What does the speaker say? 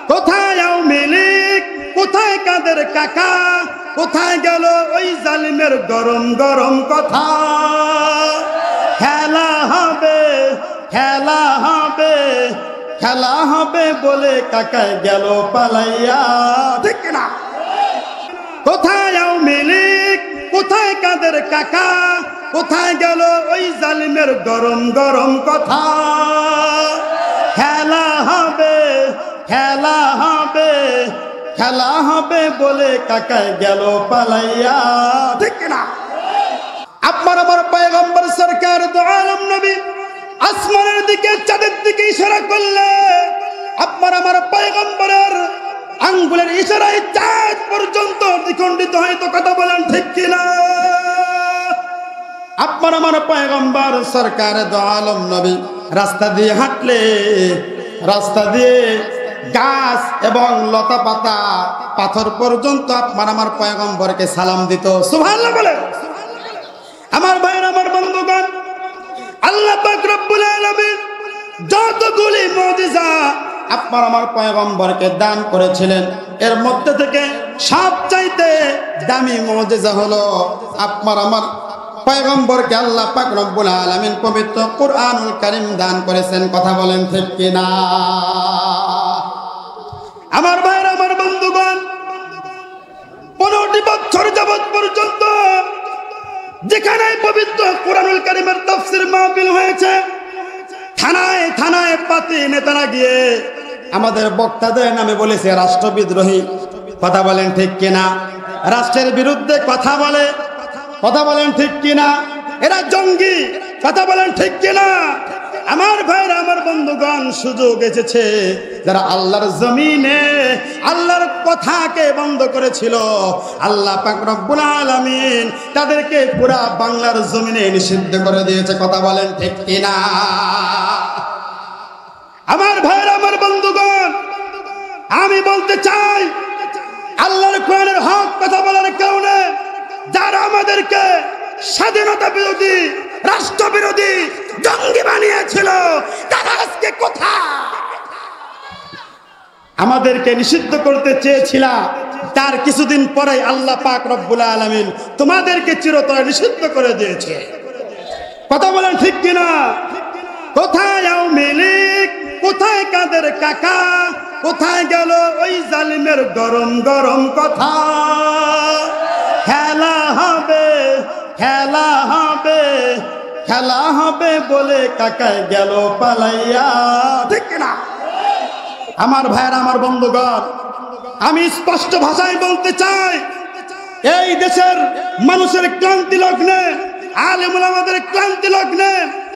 কোথায় আওয়ামী লীগ, কোথায় কাদের কাকা, কোথায় গেল ওই জালিমের গরম গরম কথা? খেলা হবে, খেলা হবে, খেলা হবে বলে কাকায় গেল পালাইয়া, ঠিক না? কোথায় আওয়ামী লীগ, কোথায় কাদের কাকা, কোথায় গেল ওই জালিমের গরম গরম কথা? খেলা হবে, খেলা হবে, খেলা হবে বলে কাকায় গেল পালাইয়া, ঠিক না? আপনার আমার পয়গম্বর সরকার দু আলম নবী আসমানের দিকে, চাঁদের দিকে ইশারা করলে আপনার আমার পয়গম্বরের আঙ্গুলের ইশারায় চাঁদ পর্যন্ত দ্বিখণ্ডিত হয়তো, কথা বলেন ঠিক কিনা? আপনার আমার পয়গম্বর সরকার দু আলম নবী রাস্তা দিয়ে হাঁটলে, রাস্তা দিয়ে গাছ এবং লতা পাতা পাথর পর্যন্ত আপনার আমার পয়গম্বরকে সালাম দিত। সুবহানাল্লাহ বলে। আমার ভাইরা, আমার বন্ধুগণ, আল্লাহ পাক রব্বুল আলামিন যতগুলি মুজিজা আপনার আমার পয়গম্বরকে দান করেছিলেন, এর মধ্যে থেকে সবচাইতে দামি মুজিজা হলো আপনার আমার পয়গম্বরকে আল্লাহ পাক রব্বুল আলামিন পবিত্র কুরআনুল কারীম দান করেছেন। কথা বলেন ঠিক কিনা? আমার ভাইরা, আমার বন্ধুগণ, 15টি বছর যাবত পর্যন্ত যেখানে পবিত্র কুরআনুল কারীমের তাফসীর মাহফিল হয়েছে, থানায় থানায় পাতি নেতারা গিয়ে আমাদের বক্তাদের নামে বলেছে রাষ্ট্রবিদ্রোহী। কথা বলেন ঠিক কিনা? রাষ্ট্রের বিরুদ্ধে কথা বলে। কথা বলেন ঠিক কিনা? এরা জঙ্গি। কথা বলেন ঠিক কিনা? আমার ভাইরা, আমার বন্ধুগণ, সুযোগ এসেছে যারা আল্লাহর জমিনে আল্লাহর কথাকে বন্ধ করেছিল, আল্লাহ পাক রব্বুল আলামিন তাদেরকে পুরা বাংলার জমিনে নিষিদ্ধ করে দিয়েছে। কথা বলেন ঠিক কিনা? আমার ভাইরা, আমার বন্ধুগণ, আমি বলতে চাই, আল্লাহর কোরআনের হক কথা বলার কারণে যারা আমাদেরকে স্বাধীনতা বিরোধী, রাষ্ট্র বিরোধী, জঙ্গি বানিয়েছিল, তারা আজকে কোথায়? আমাদেরকে নিষিদ্ধ করতে চেয়েছিল, তার কিছুদিন পরে আল্লাহ পাক রব্বুল আলামিন তোমাদেরকে চিরতরে নিষিদ্ধ করে দিয়েছে। কথা বলেন ঠিক কিনা? কোথায় আওয়ামী লীগ, কোথায় কাদের কাকা, কোথায় গেল ওই জালিমের গরম গরম কথা? খেলা হবে, খেলা হবে, খেলা হবে বলে কাকায় গেল পালাইয়া, ঠিক না? আমার ভাইরা, আমার বন্ধুগণ, আমি স্পষ্ট ভাষায় বলতে চাই, এই দেশের মানুষের ক্লান্তি লগ্নে, আলেম ওলামাদের ক্লান্তি লগ্নে